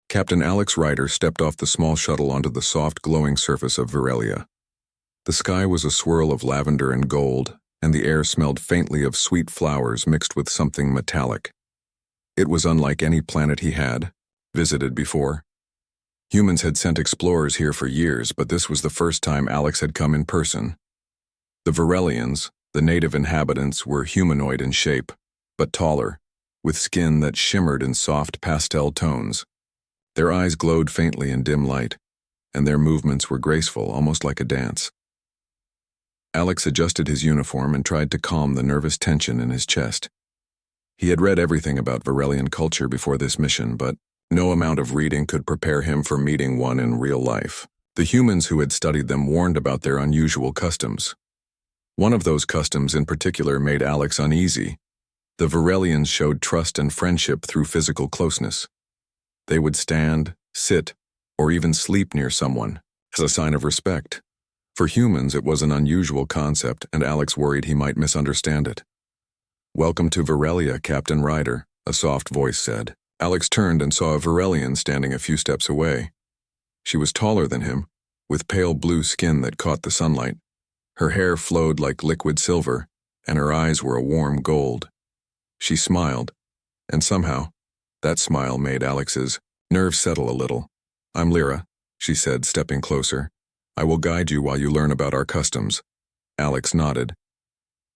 Captain Alex Ryder stepped off the small shuttle onto the soft, glowing surface of Virelia. The sky was a swirl of lavender and gold, and the air smelled faintly of sweet flowers mixed with something metallic. It was unlike any planet he had visited before. Humans had sent explorers here for years, but this was the first time Alex had come in person. The Virelians, the native inhabitants, were humanoid in shape, but taller, with skin that shimmered in soft pastel tones. Their eyes glowed faintly in dim light, and their movements were graceful, almost like a dance. Alex adjusted his uniform and tried to calm the nervous tension in his chest. He had read everything about Virelian culture before this mission, but no amount of reading could prepare him for meeting one in real life. The humans who had studied them warned about their unusual customs. One of those customs in particular made Alex uneasy. The Virelians showed trust and friendship through physical closeness. They would stand, sit, or even sleep near someone as a sign of respect. For humans, it was an unusual concept, and Alex worried he might misunderstand it. "Welcome to Virelia, Captain Ryder," a soft voice said. Alex turned and saw a Virelian standing a few steps away. She was taller than him, with pale blue skin that caught the sunlight. Her hair flowed like liquid silver, and her eyes were a warm gold. She smiled, and somehow, that smile made Alex's nerves settle a little. "I'm Lyra," she said, stepping closer. "I will guide you while you learn about our customs." Alex nodded.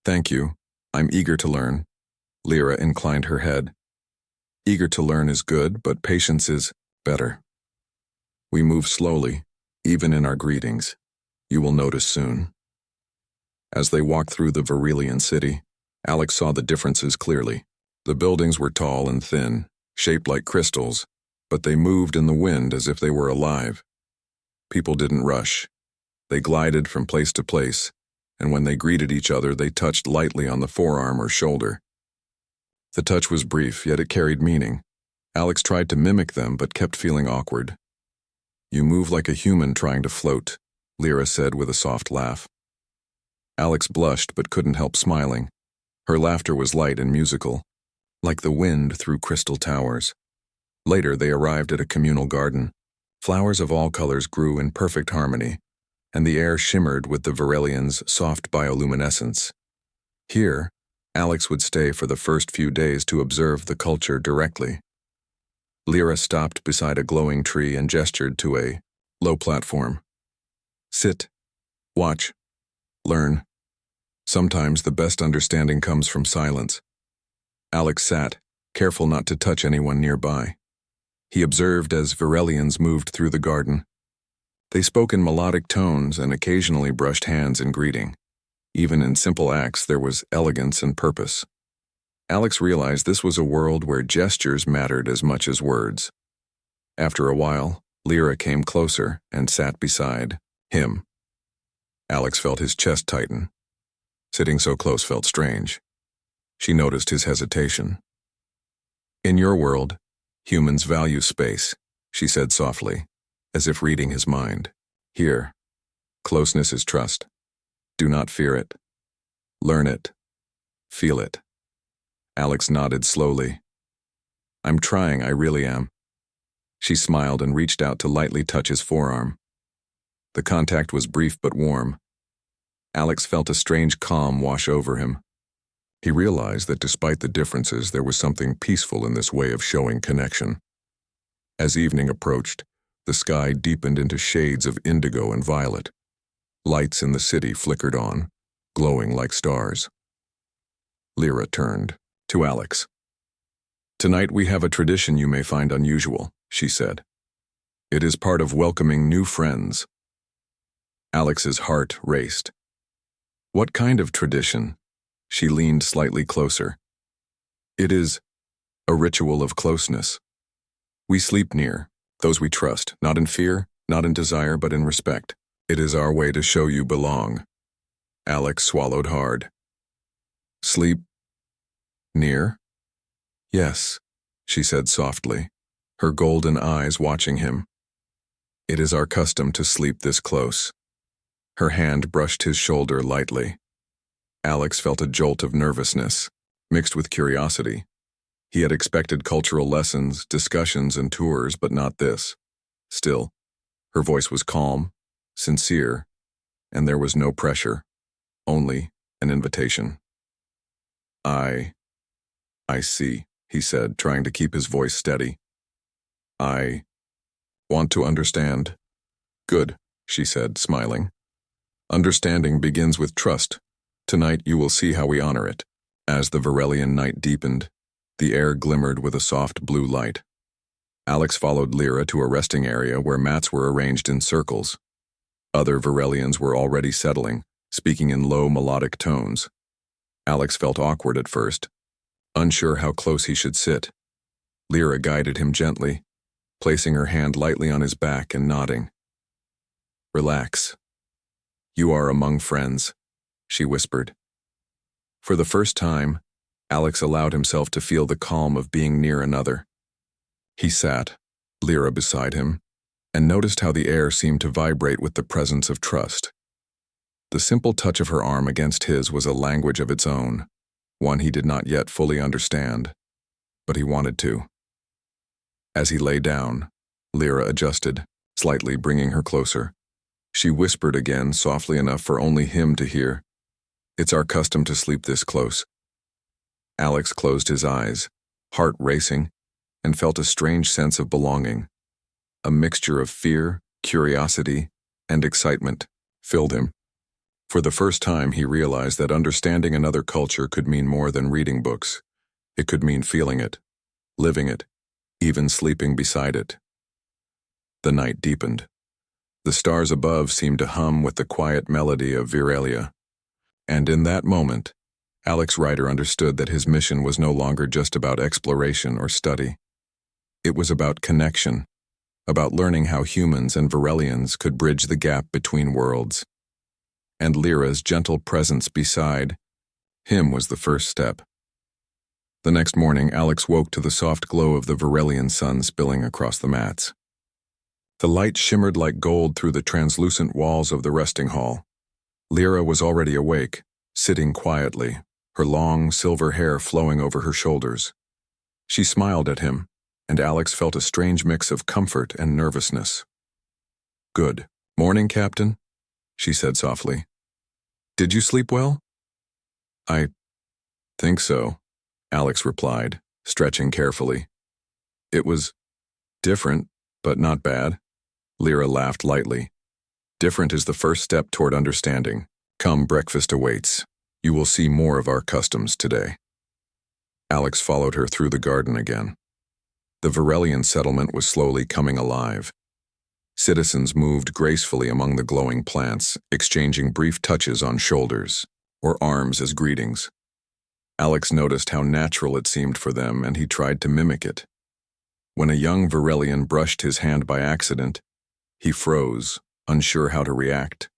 "Thank you. I'm eager to learn." Lyra inclined her head. "Eager to learn is good, but patience is better. We move slowly, even in our greetings. You will notice soon." As they walked through the Virelian city, Alex saw the differences clearly. The buildings were tall and thin, shaped like crystals, but they moved in the wind as if they were alive. People didn't rush. They glided from place to place, and when they greeted each other, they touched lightly on the forearm or shoulder. The touch was brief, yet it carried meaning. Alex tried to mimic them, but kept feeling awkward. "You move like a human trying to float," Lyra said with a soft laugh. Alex blushed but couldn't help smiling. Her laughter was light and musical, like the wind through crystal towers. Later, they arrived at a communal garden. Flowers of all colors grew in perfect harmony, and the air shimmered with the Virelians' soft bioluminescence. Here, Alex would stay for the first few days to observe the culture directly. Lyra stopped beside a glowing tree and gestured to a low platform. "Sit, watch, learn. Sometimes the best understanding comes from silence." Alex sat, careful not to touch anyone nearby. He observed as Virelians moved through the garden. They spoke in melodic tones and occasionally brushed hands in greeting. Even in simple acts, there was elegance and purpose. Alex realized this was a world where gestures mattered as much as words. After a while, Lyra came closer and sat beside him. Alex felt his chest tighten. Sitting so close felt strange. She noticed his hesitation. "In your world, humans value space," she said softly, as if reading his mind. "Here, closeness is trust. Do not fear it. Learn it. Feel it." Alex nodded slowly. "I'm trying, I really am." She smiled and reached out to lightly touch his forearm. The contact was brief but warm. Alex felt a strange calm wash over him. He realized that despite the differences, there was something peaceful in this way of showing connection. As evening approached, the sky deepened into shades of indigo and violet. Lights in the city flickered on, glowing like stars. Lyra turned to Alex. "Tonight we have a tradition you may find unusual," she said. "It is part of welcoming new friends." Alex's heart raced. "What kind of tradition?" She leaned slightly closer. "It is a ritual of closeness. We sleep near, those we trust, not in fear, not in desire, but in respect. It is our way to show you belong." Alex swallowed hard. "Sleep near?" "Yes," she said softly, her golden eyes watching him. "It is our custom to sleep this close." Her hand brushed his shoulder lightly. Alex felt a jolt of nervousness, mixed with curiosity. He had expected cultural lessons, discussions, and tours, but not this. Still, her voice was calm, sincere, and there was no pressure, only an invitation. I see, he said, trying to keep his voice steady. I want to understand. Good, she said, smiling. Understanding begins with trust. Tonight you will see how we honor it. As the Varelian night deepened, the air glimmered with a soft blue light. Alex followed Lyra to a resting area where mats were arranged in circles. Other Varelians were already settling, speaking in low melodic tones. Alex felt awkward at first, unsure how close he should sit. Lyra guided him gently, placing her hand lightly on his back and nodding. Relax. You are among friends, she whispered. For the first time, Alex allowed himself to feel the calm of being near another. He sat, Lyra beside him, and noticed how the air seemed to vibrate with the presence of trust. The simple touch of her arm against his was a language of its own, one he did not yet fully understand, but he wanted to. As he lay down, Lyra adjusted, slightly bringing her closer. She whispered again, softly enough for only him to hear. It's our custom to sleep this close. Alex closed his eyes, heart racing, and felt a strange sense of belonging. A mixture of fear, curiosity, and excitement filled him. For the first time, he realized that understanding another culture could mean more than reading books. It could mean feeling it, living it, even sleeping beside it. The night deepened. The stars above seemed to hum with the quiet melody of Viralia. And in that moment, Alex Rider understood that his mission was no longer just about exploration or study. It was about connection, about learning how humans and Varelians could bridge the gap between worlds. And Lyra's gentle presence beside him was the first step. The next morning, Alex woke to the soft glow of the Varelian sun spilling across the mats. The light shimmered like gold through the translucent walls of the resting hall. Lyra was already awake, sitting quietly, her long, silver hair flowing over her shoulders. She smiled at him, and Alex felt a strange mix of comfort and nervousness. Good morning, Captain, she said softly. Did you sleep well? I think so, Alex replied, stretching carefully. It was different, but not bad. Lyra laughed lightly. Different is the first step toward understanding. Come, breakfast awaits. You will see more of our customs today. Alex followed her through the garden again. The Varelian settlement was slowly coming alive. Citizens moved gracefully among the glowing plants, exchanging brief touches on shoulders or arms as greetings. Alex noticed how natural it seemed for them, and he tried to mimic it. When a young Varelian brushed his hand by accident, he froze, unsure how to react.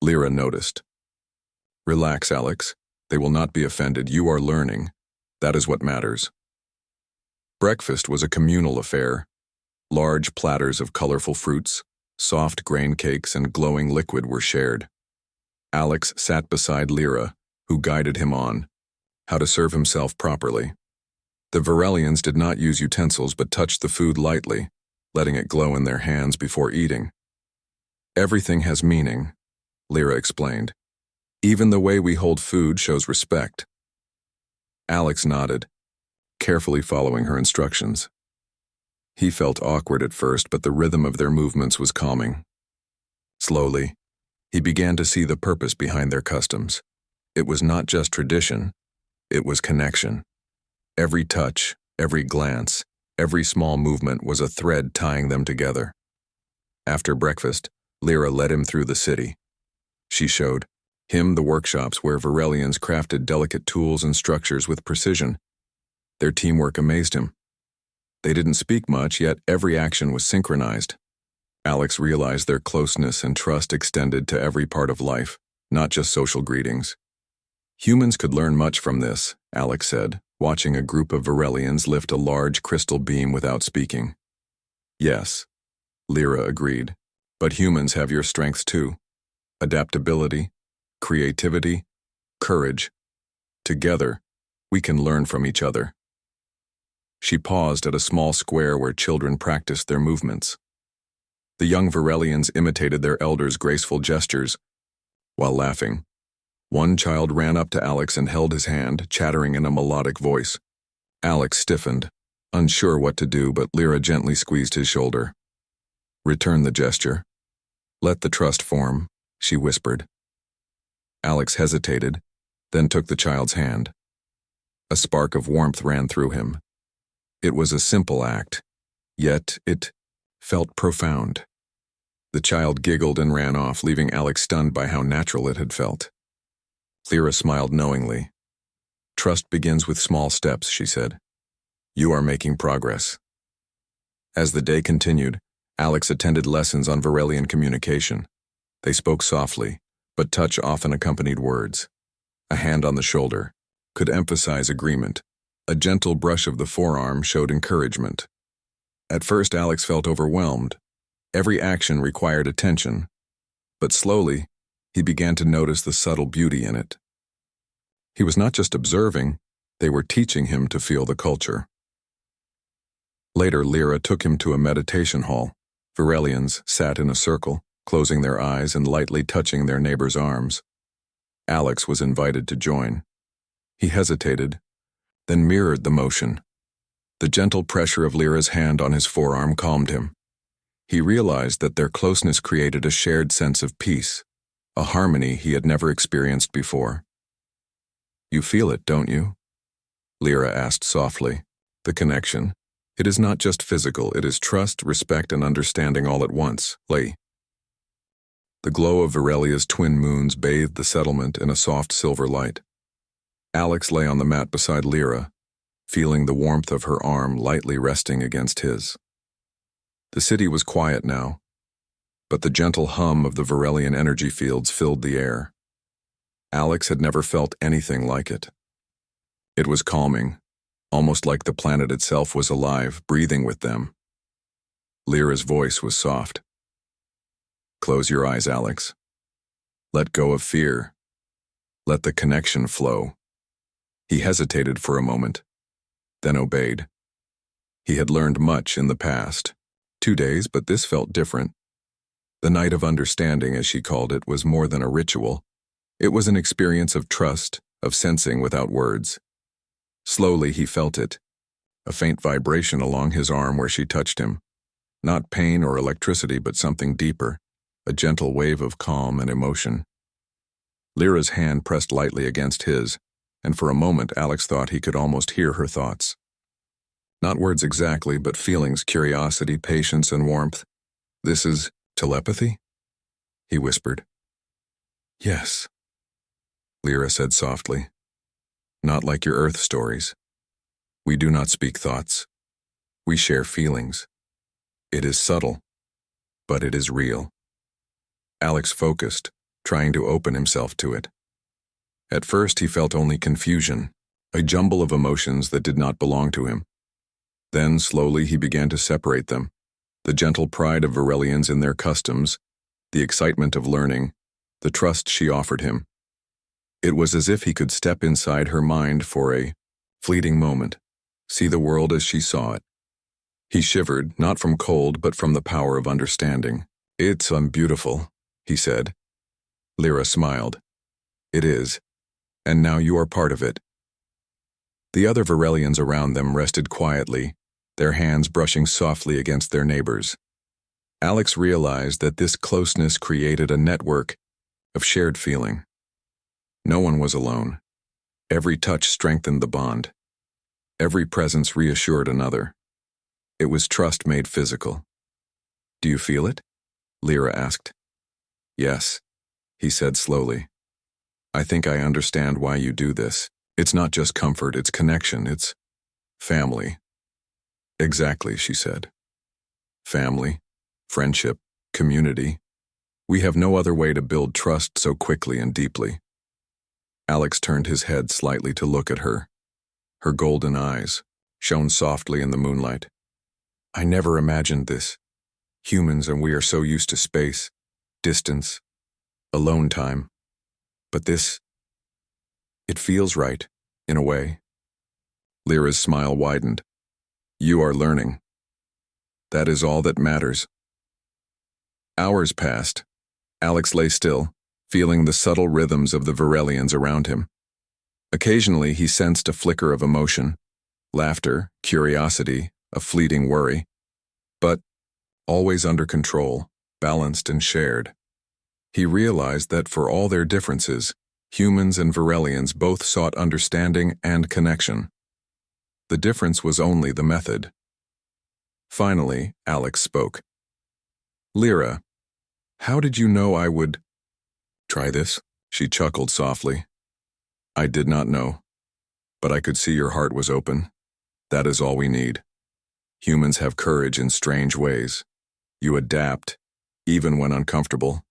Lyra noticed. Relax, Alex. They will not be offended. You are learning. That is what matters. Breakfast was a communal affair. Large platters of colorful fruits, soft grain cakes, and glowing liquid were shared. Alex sat beside Lyra, who guided him on how to serve himself properly. The Varelians did not use utensils but touched the food lightly, letting it glow in their hands before eating. Everything has meaning, Lyra explained. Even the way we hold food shows respect. Alex nodded, carefully following her instructions. He felt awkward at first, but the rhythm of their movements was calming. Slowly, he began to see the purpose behind their customs. It was not just tradition, it was connection. Every touch, every glance, every small movement was a thread tying them together. After breakfast, Lyra led him through the city. She showed him the workshops where Varelians crafted delicate tools and structures with precision. Their teamwork amazed him. They didn't speak much, yet every action was synchronized. Alex realized their closeness and trust extended to every part of life, not just social greetings. Humans could learn much from this, Alex said, watching a group of Varelians lift a large crystal beam without speaking. Yes, Lyra agreed, but humans have your strengths too. Adaptability, creativity, courage. Together, we can learn from each other. She paused at a small square where children practiced their movements. The young Varelians imitated their elders' graceful gestures. While laughing, one child ran up to Alex and held his hand, chattering in a melodic voice. Alex stiffened, unsure what to do, but Lyra gently squeezed his shoulder. "Return the gesture. Let the trust form," she whispered. Alex hesitated, then took the child's hand. A spark of warmth ran through him. It was a simple act, yet it felt profound. The child giggled and ran off, leaving Alex stunned by how natural it had felt. Lyra smiled knowingly. "Trust begins with small steps," she said. "You are making progress." As the day continued, Alex attended lessons on Varelian communication. They spoke softly, but touch often accompanied words. A hand on the shoulder could emphasize agreement. A gentle brush of the forearm showed encouragement. At first, Alex felt overwhelmed. Every action required attention, but slowly, he began to notice the subtle beauty in it. He was not just observing, they were teaching him to feel the culture. Later, Lyra took him to a meditation hall. Varelians sat in a circle, closing their eyes and lightly touching their neighbors' arms. Alex was invited to join. He hesitated, then mirrored the motion. The gentle pressure of Lyra's hand on his forearm calmed him. He realized that their closeness created a shared sense of peace, a harmony he had never experienced before. "You feel it, don't you?" Lyra asked softly. "The connection. It is not just physical, it is trust, respect, and understanding all at once." The glow of Varelia's twin moons bathed the settlement in a soft silver light. Alex lay on the mat beside Lyra, feeling the warmth of her arm lightly resting against his. The city was quiet now, but the gentle hum of the Varelian energy fields filled the air. Alex had never felt anything like it. It was calming, almost like the planet itself was alive, breathing with them. Lyra's voice was soft. "Close your eyes, Alex. Let go of fear. Let the connection flow." He hesitated for a moment, then obeyed. He had learned much in the past. 2 days, but this felt different. The night of understanding, as she called it, was more than a ritual. It was an experience of trust, of sensing without words. Slowly he felt it, a faint vibration along his arm where she touched him. Not pain or electricity, but something deeper, a gentle wave of calm and emotion. Lyra's hand pressed lightly against his, and for a moment Alex thought he could almost hear her thoughts. Not words exactly, but feelings, curiosity, patience, and warmth. "This is telepathy?" he whispered. "Yes," Lyra said softly. "Not like your Earth stories. We do not speak thoughts. We share feelings. It is subtle, but it is real." Alex focused, trying to open himself to it. At first he felt only confusion, a jumble of emotions that did not belong to him. Then slowly he began to separate them, the gentle pride of Varelians in their customs, the excitement of learning, the trust she offered him. It was as if he could step inside her mind for a fleeting moment, see the world as she saw it. He shivered, not from cold, but from the power of understanding. "It's beautiful," he said. Lyra smiled. "It is, and now you are part of it." The other Varelians around them rested quietly, their hands brushing softly against their neighbors. Alex realized that this closeness created a network of shared feeling. No one was alone. Every touch strengthened the bond. Every presence reassured another. It was trust made physical. "Do you feel it?" Lyra asked. "Yes," he said slowly. "I think I understand why you do this. It's not just comfort, it's connection, it's family." "Exactly," she said. "Family, friendship, community. We have no other way to build trust so quickly and deeply." Alex turned his head slightly to look at her. Her golden eyes shone softly in the moonlight. "I never imagined this. Humans, and we are so used to space, distance, alone time. But this, it feels right, in a way." Lyra's smile widened. You are learning. That is all that matters. Hours passed. Alex lay still, feeling the subtle rhythms of the Virelians around him. Occasionally, he sensed a flicker of emotion, laughter, curiosity, a fleeting worry, but always under control, balanced and shared. He realized that for all their differences, humans and Virelians both sought understanding and connection. The difference was only the method. Finally, Alex spoke. Lyra, how did you know I would try this? She chuckled softly. I did not know, but I could see your heart was open. That is all we need. Humans have courage in strange ways. You adapt, even when uncomfortable.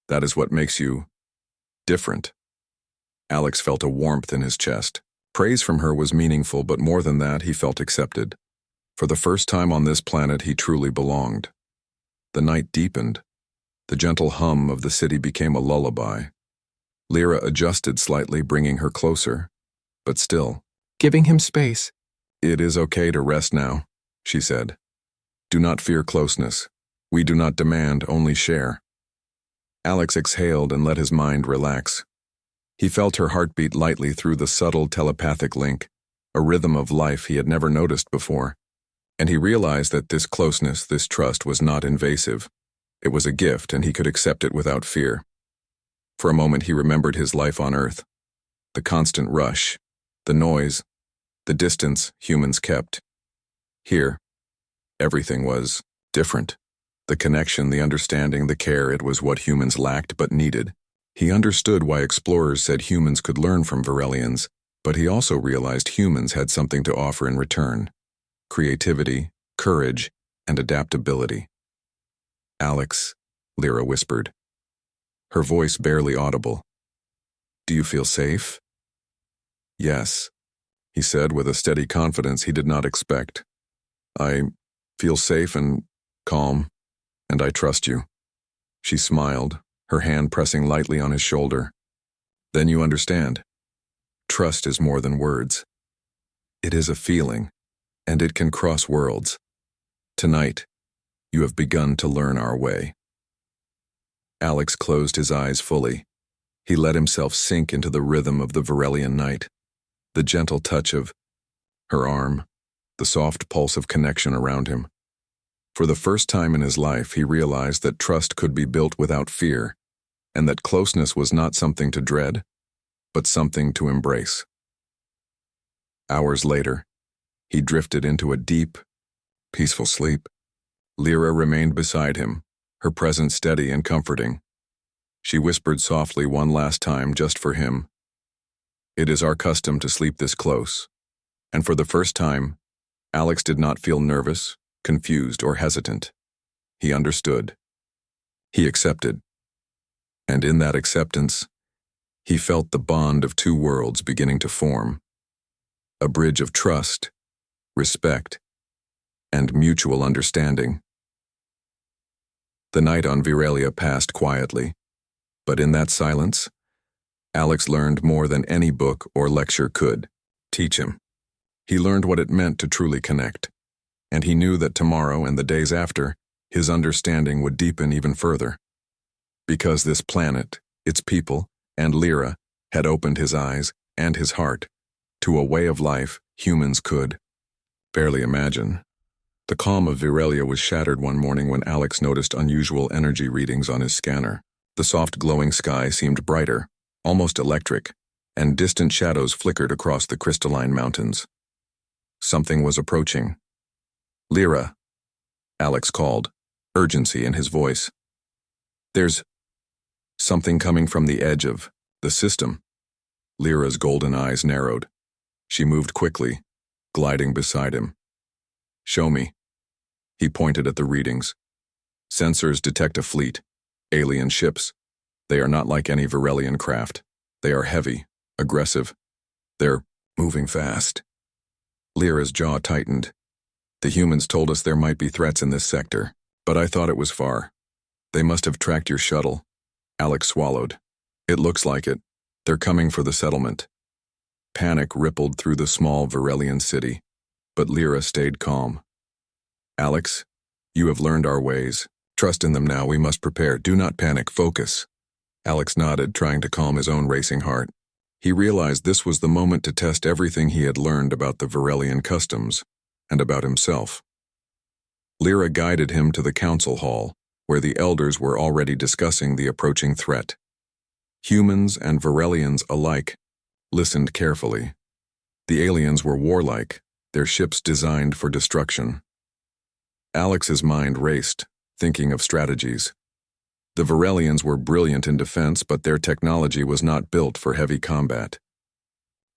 That is what makes you different. Alex felt a warmth in his chest. Praise from her was meaningful, but more than that, he felt accepted. For the first time on this planet, he truly belonged. The night deepened. The gentle hum of the city became a lullaby. Lyra adjusted slightly, bringing her closer, but still, giving him space. It is okay to rest now, she said. Do not fear closeness. We do not demand, only share. Alex exhaled and let his mind relax. He felt her heartbeat lightly through the subtle telepathic link, a rhythm of life he had never noticed before. And he realized that this closeness, this trust, was not invasive. It was a gift, and he could accept it without fear. For a moment he remembered his life on Earth. The constant rush, the noise, the distance humans kept. Here, everything was different. The connection, the understanding, the care, it was what humans lacked but needed. He understood why explorers said humans could learn from Virelians, but he also realized humans had something to offer in return. Creativity, courage, and adaptability. Alex, Lyra whispered, her voice barely audible. Do you feel safe? Yes, he said with a steady confidence he did not expect. I feel safe and calm, and I trust you. She smiled, her hand pressing lightly on his shoulder. Then you understand. Trust is more than words. It is a feeling, and it can cross worlds. Tonight, you have begun to learn our way. Alex closed his eyes fully. He let himself sink into the rhythm of the Virelian night, the gentle touch of her arm, the soft pulse of connection around him. For the first time in his life, he realized that trust could be built without fear, and that closeness was not something to dread, but something to embrace. Hours later, he drifted into a deep, peaceful sleep. Lyra remained beside him, her presence steady and comforting. She whispered softly one last time just for him. It is our custom to sleep this close. And for the first time, Alex did not feel nervous, confused, or hesitant. He understood. He accepted. And in that acceptance, he felt the bond of two worlds beginning to form. A bridge of trust, respect, and mutual understanding. The night on Virelia passed quietly, but in that silence, Alex learned more than any book or lecture could teach him. He learned what it meant to truly connect, and he knew that tomorrow and the days after, his understanding would deepen even further. Because this planet, its people, and Lyra had opened his eyes and his heart to a way of life humans could barely imagine. The calm of Virelia was shattered one morning when Alex noticed unusual energy readings on his scanner. The soft glowing sky seemed brighter, almost electric, and distant shadows flickered across the crystalline mountains. Something was approaching. Lyra, Alex called, urgency in his voice. There's something coming from the edge of the system. Lyra's golden eyes narrowed. She moved quickly, gliding beside him. Show me. He pointed at the readings. Sensors detect a fleet, alien ships. They are not like any Virelian craft. They are heavy, aggressive. They're moving fast. Lyra's jaw tightened. The humans told us there might be threats in this sector, but I thought it was far. They must have tracked your shuttle. Alex swallowed. It looks like it. They're coming for the settlement. Panic rippled through the small Virelian city. but Lyra stayed calm. "Alex, you have learned our ways. Trust in them now. We must prepare. Do not panic. Focus." Alex nodded, trying to calm his own racing heart. He realized this was the moment to test everything he had learned about the Varelian customs and about himself. Lyra guided him to the council hall, where the elders were already discussing the approaching threat. Humans and Varelians alike listened carefully. The aliens were warlike, their ships designed for destruction. Alex's mind raced, thinking of strategies. The Varelians were brilliant in defense, but their technology was not built for heavy combat.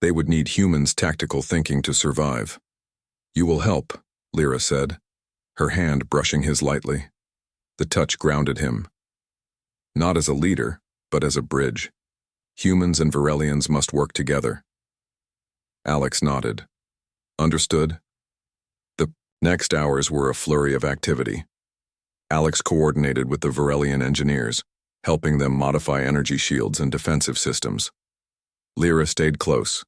They would need humans' tactical thinking to survive. "You will help," Lyra said, her hand brushing his lightly. The touch grounded him. Not as a leader, but as a bridge. Humans and Varelians must work together. Alex nodded. Understood. The next hours were a flurry of activity. Alex coordinated with the Varelian engineers, helping them modify energy shields and defensive systems. Lyra stayed close,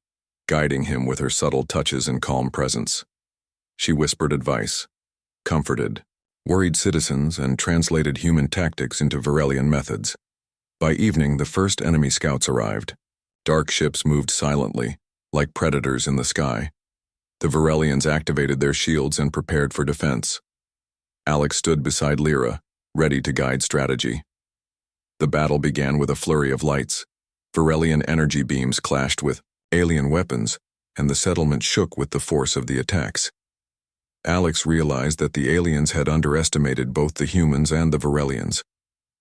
guiding him with her subtle touches and calm presence. She whispered advice, comforted worried citizens, and translated human tactics into Varelian methods. By evening, the first enemy scouts arrived. Dark ships moved silently, like predators in the sky. The Varelians activated their shields and prepared for defense. Alex stood beside Lyra, ready to guide strategy. The battle began with a flurry of lights. Varelian energy beams clashed with alien weapons, and the settlement shook with the force of the attacks. Alex realized that the aliens had underestimated both the humans and the Varelians.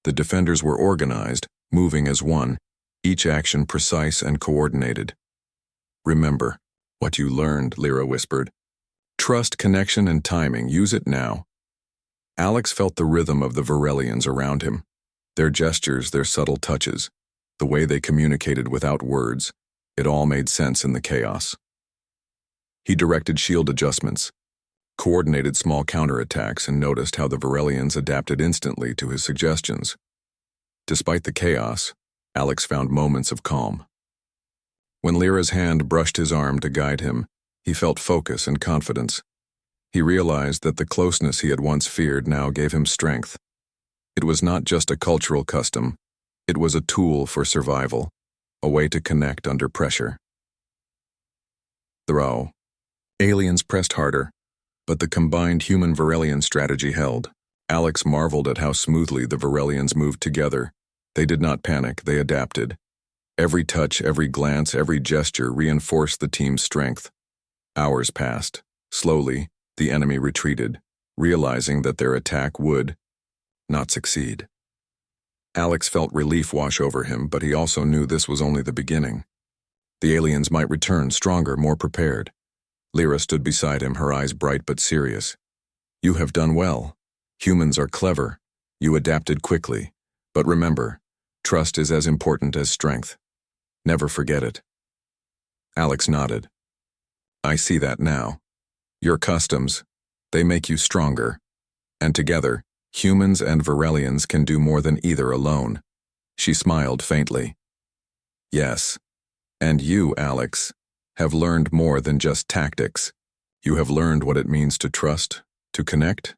The defenders were organized, moving as one, each action precise and coordinated. "Remember what you learned," Lyra whispered. "Trust, connection, and timing. Use it now." Alex felt the rhythm of the Varelians around him. Their gestures, their subtle touches, the way they communicated without words, it all made sense in the chaos. He directed shield adjustments, coordinated small counterattacks, and noticed how the Varelians adapted instantly to his suggestions. Despite the chaos, Alex found moments of calm. When Lyra's hand brushed his arm to guide him, he felt focus and confidence. He realized that the closeness he had once feared now gave him strength. It was not just a cultural custom, it was a tool for survival, a way to connect under pressure. Throw. Aliens pressed harder, but the combined human-Varelian strategy held. Alex marveled at how smoothly the Varelians moved together. They did not panic, they adapted. Every touch, every glance, every gesture reinforced the team's strength. Hours passed. Slowly, the enemy retreated, realizing that their attack would not succeed. Alex felt relief wash over him, but he also knew this was only the beginning. The aliens might return stronger, more prepared. Lyra stood beside him, her eyes bright but serious. "You have done well. Humans are clever. You adapted quickly. But remember, trust is as important as strength. Never forget it." Alex nodded. "I see that now. Your customs, they make you stronger. And together, humans and Varelians can do more than either alone." She smiled faintly. "Yes. And you, Alex, have learned more than just tactics. You have learned what it means to trust, to connect,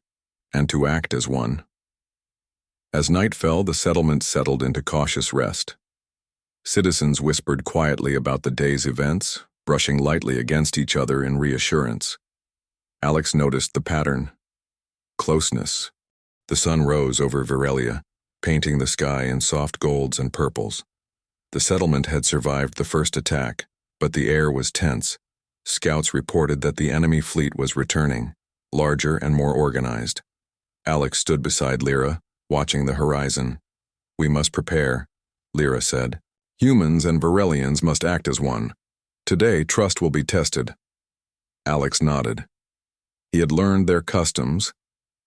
and to act as one." As night fell, the settlement settled into cautious rest. Citizens whispered quietly about the day's events, brushing lightly against each other in reassurance. Alex noticed the pattern. Closeness. The sun rose over Varelia, painting the sky in soft golds and purples. The settlement had survived the first attack, but the air was tense. Scouts reported that the enemy fleet was returning, larger and more organized. Alex stood beside Lyra, watching the horizon. "We must prepare," Lyra said. "Humans and Varelians must act as one. Today, trust will be tested." Alex nodded. He had learned their customs,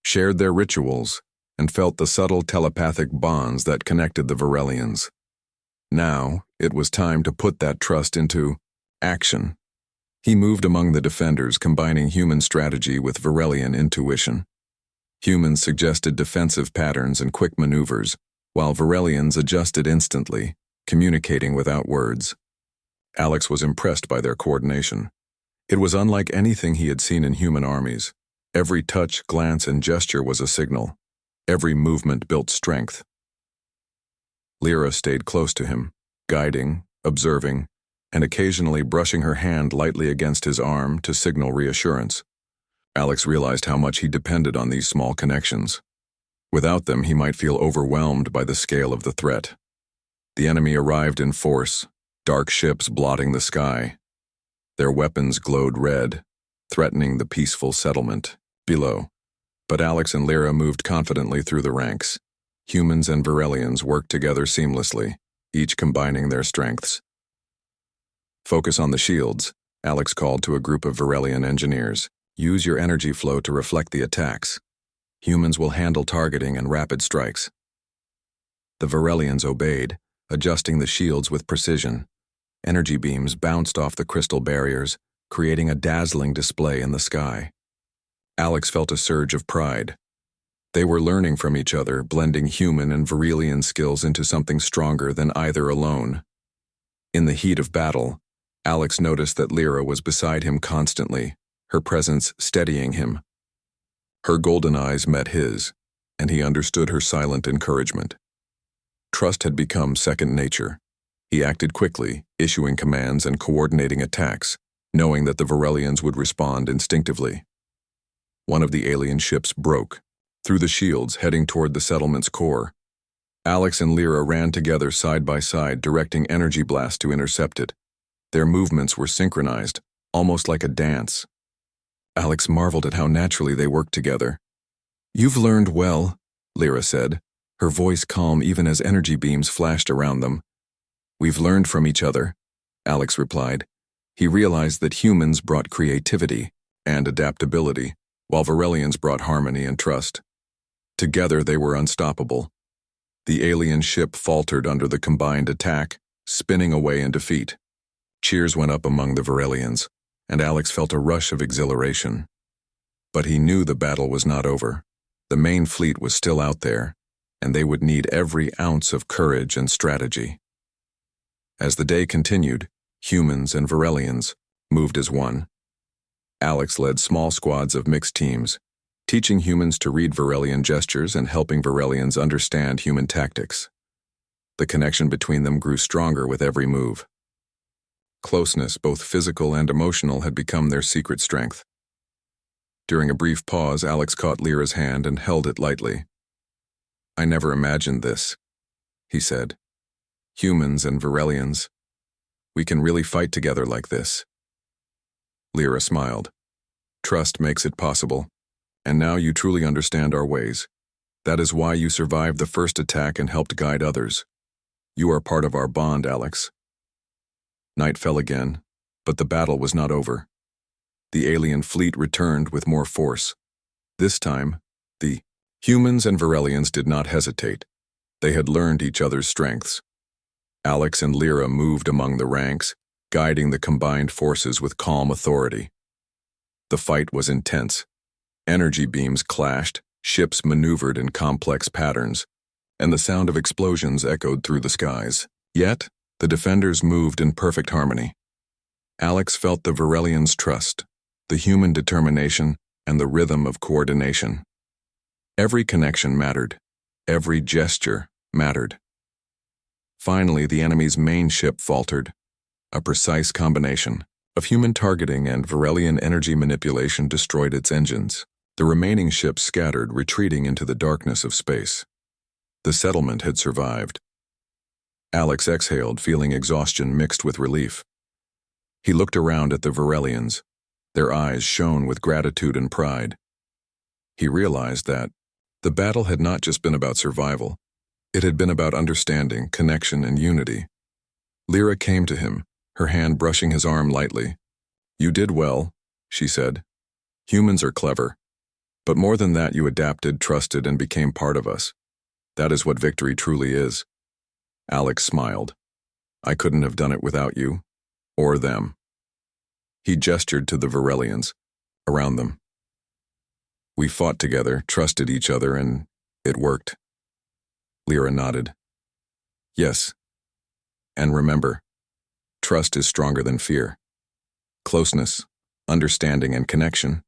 shared their rituals, and felt the subtle telepathic bonds that connected the Varelians. Now, it was time to put that trust into action. He moved among the defenders, combining human strategy with Varelian intuition. Humans suggested defensive patterns and quick maneuvers, while Varelians adjusted instantly, communicating without words. Alex was impressed by their coordination. It was unlike anything he had seen in human armies. Every touch, glance, and gesture was a signal. Every movement built strength. Lyra stayed close to him, guiding, observing, and occasionally brushing her hand lightly against his arm to signal reassurance. Alex realized how much he depended on these small connections. Without them, he might feel overwhelmed by the scale of the threat. The enemy arrived in force, dark ships blotting the sky. Their weapons glowed red, threatening the peaceful settlement below. But Alex and Lyra moved confidently through the ranks. Humans and Varelians worked together seamlessly, each combining their strengths. Focus on the shields, Alex called to a group of Varelian engineers. Use your energy flow to reflect the attacks. Humans will handle targeting and rapid strikes. The Varelians obeyed, adjusting the shields with precision. Energy beams bounced off the crystal barriers, creating a dazzling display in the sky. Alex felt a surge of pride. They were learning from each other, blending human and Varelian skills into something stronger than either alone. In the heat of battle, Alex noticed that Lyra was beside him constantly, her presence steadying him. Her golden eyes met his, and he understood her silent encouragement. Trust had become second nature. He acted quickly, issuing commands and coordinating attacks, knowing that the Varelians would respond instinctively. One of the alien ships broke, through the shields heading toward the settlement's core. Alex and Lyra ran together side by side, directing energy blasts to intercept it. Their movements were synchronized, almost like a dance. Alex marveled at how naturally they worked together. "You've learned well," Lyra said, her voice calm even as energy beams flashed around them. "We've learned from each other," Alex replied. He realized that humans brought creativity and adaptability, while Varelians brought harmony and trust. Together they were unstoppable. The alien ship faltered under the combined attack, spinning away in defeat. Cheers went up among the Varelians, and Alex felt a rush of exhilaration. But he knew the battle was not over. The main fleet was still out there, and they would need every ounce of courage and strategy. As the day continued, humans and Varelians moved as one. Alex led small squads of mixed teams, teaching humans to read Varelian gestures and helping Varelians understand human tactics. The connection between them grew stronger with every move. Closeness, both physical and emotional, had become their secret strength. During a brief pause, Alex caught Lyra's hand and held it lightly. "I never imagined this," he said. "Humans and Varelians. We can really fight together like this." Lyra smiled. "Trust makes it possible, and now you truly understand our ways. That is why you survived the first attack and helped guide others. You are part of our bond, Alex." Night fell again, but the battle was not over. The alien fleet returned with more force. This time, the humans and Varelians did not hesitate. They had learned each other's strengths. Alex and Lyra moved among the ranks, guiding the combined forces with calm authority. The fight was intense. Energy beams clashed, ships maneuvered in complex patterns, and the sound of explosions echoed through the skies. Yet, the defenders moved in perfect harmony. Alex felt the Varelians' trust, the human determination, and the rhythm of coordination. Every connection mattered. Every gesture mattered. Finally, the enemy's main ship faltered. A precise combination of human targeting and Varelian energy manipulation destroyed its engines. The remaining ships scattered, retreating into the darkness of space. The settlement had survived. Alex exhaled, feeling exhaustion mixed with relief. He looked around at the Varelians. Their eyes shone with gratitude and pride. He realized that the battle had not just been about survival. It had been about understanding, connection, and unity. Lyra came to him, her hand brushing his arm lightly. "You did well," she said. "Humans are clever. But more than that, you adapted, trusted, and became part of us. That is what victory truly is." Alex smiled. "I couldn't have done it without you, or them." He gestured to the Varelians, around them. "We fought together, trusted each other, and it worked." Lyra nodded. "Yes. And remember, trust is stronger than fear. Closeness, understanding, and connection.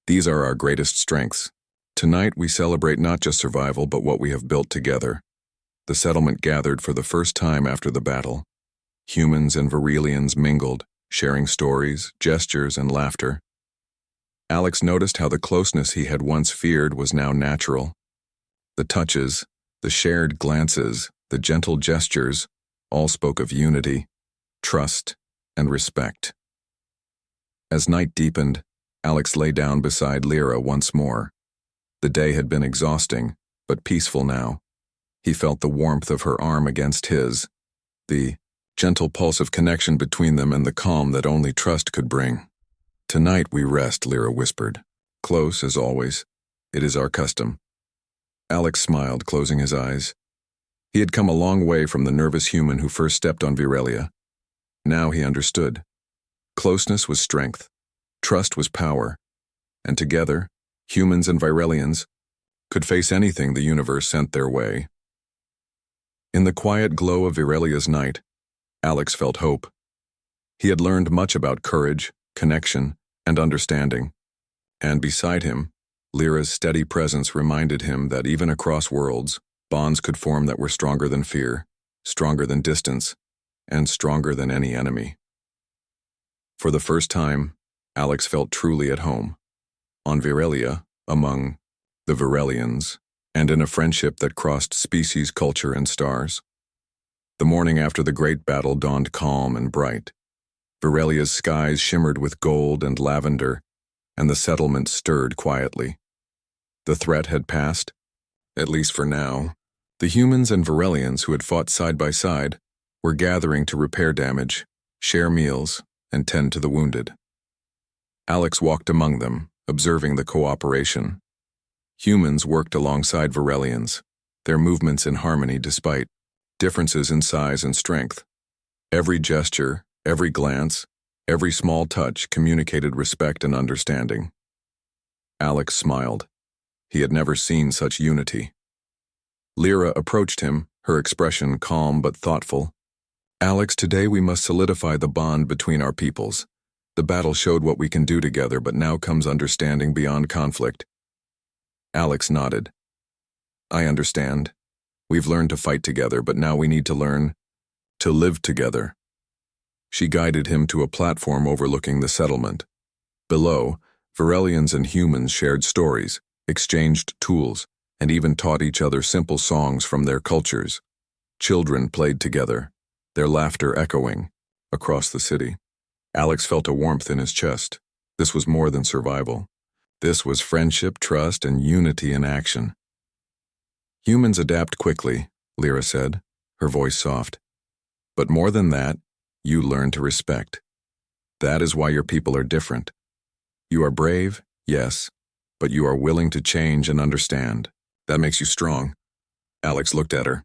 These are our greatest strengths. Tonight we celebrate not just survival but what we have built together. The settlement gathered for the first time after the battle. Humans and Virelians mingled, sharing stories, gestures, and laughter. Alex noticed how the closeness he had once feared was now natural. The touches, the shared glances, the gentle gestures, all spoke of unity, trust, and respect. As night deepened, Alex lay down beside Lyra once more. The day had been exhausting, but peaceful now. He felt the warmth of her arm against his, the gentle pulse of connection between them, and the calm that only trust could bring. "Tonight we rest," Lyra whispered. "Close, as always. It is our custom." Alex smiled, closing his eyes. He had come a long way from the nervous human who first stepped on Virelia. Now he understood. Closeness was strength. Trust was power. And together, humans and Virelians could face anything the universe sent their way. In the quiet glow of Virelia's night, Alex felt hope. He had learned much about courage, connection, and understanding. And beside him, Lyra's steady presence reminded him that even across worlds, bonds could form that were stronger than fear, stronger than distance, and stronger than any enemy. For the first time, Alex felt truly at home. On Virelia, among the Virelians, and in a friendship that crossed species, culture, and stars. The morning after the great battle dawned calm and bright. Virelia's skies shimmered with gold and lavender, and the settlement stirred quietly. The threat had passed, at least for now. The humans and Virelians who had fought side by side were gathering to repair damage, share meals, and tend to the wounded. Alex walked among them, observing the cooperation. Humans worked alongside Virelians, their movements in harmony despite differences in size and strength. Every gesture, every glance, every small touch communicated respect and understanding. Alex smiled. He had never seen such unity. Lyra approached him, her expression calm but thoughtful. "Alex, today we must solidify the bond between our peoples. The battle showed what we can do together, but now comes understanding beyond conflict." Alex nodded. "I understand. We've learned to fight together, but now we need to learn to live together." She guided him to a platform overlooking the settlement. Below, Virelians and humans shared stories, exchanged tools, and even taught each other simple songs from their cultures. Children played together, their laughter echoing across the city. Alex felt a warmth in his chest. This was more than survival. This was friendship, trust, and unity in action. "Humans adapt quickly," Lyra said, her voice soft. "But more than that, you learn to respect. That is why your people are different. You are brave, yes, but you are willing to change and understand. That makes you strong." Alex looked at her.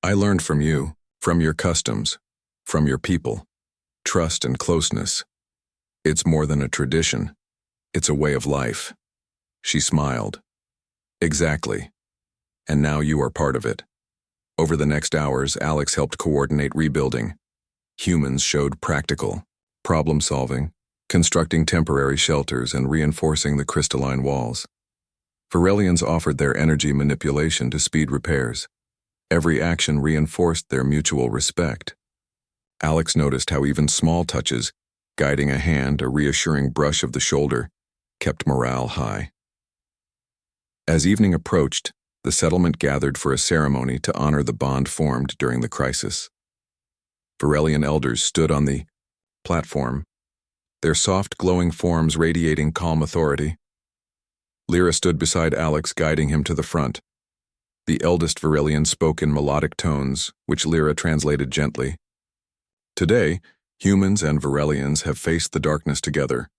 "I learned from you, from your customs, from your people. Trust and closeness. It's more than a tradition. It's a way of life." She smiled. "Exactly. And now you are part of it." Over the next hours, Alex helped coordinate rebuilding. Humans showed practical problem-solving, constructing temporary shelters and reinforcing the crystalline walls. Virelians offered their energy manipulation to speed repairs. Every action reinforced their mutual respect. Alex noticed how even small touches, guiding a hand, a reassuring brush of the shoulder, kept morale high. As evening approached, the settlement gathered for a ceremony to honor the bond formed during the crisis. Virelian elders stood on the platform, their soft, glowing forms radiating calm authority. Lyra stood beside Alex, guiding him to the front. The eldest Virelian spoke in melodic tones, which Lyra translated gently. "Today, humans and Virelians have faced the darkness together.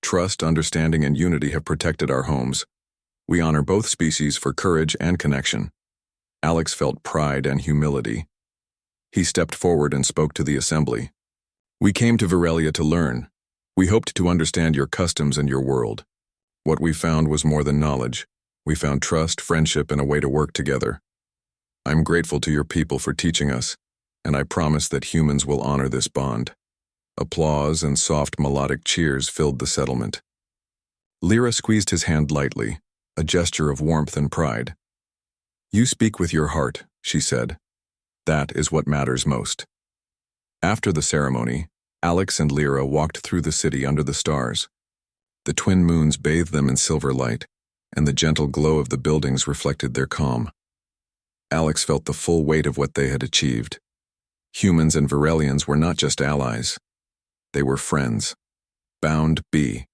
Trust, understanding, and unity have protected our homes. We honor both species for courage and connection." Alex felt pride and humility. He stepped forward and spoke to the assembly. "We came to Virelia to learn. We hoped to understand your customs and your world. What we found was more than knowledge. We found trust, friendship, and a way to work together. I'm grateful to your people for teaching us, and I promise that humans will honor this bond." Applause and soft melodic cheers filled the settlement. Lyra squeezed his hand lightly, a gesture of warmth and pride. "You speak with your heart," she said. "That is what matters most." After the ceremony, Alex and Lyra walked through the city under the stars. The twin moons bathed them in silver light, and the gentle glow of the buildings reflected their calm. Alex felt the full weight of what they had achieved. Humans and Virelians were not just allies. They were friends. Bound B.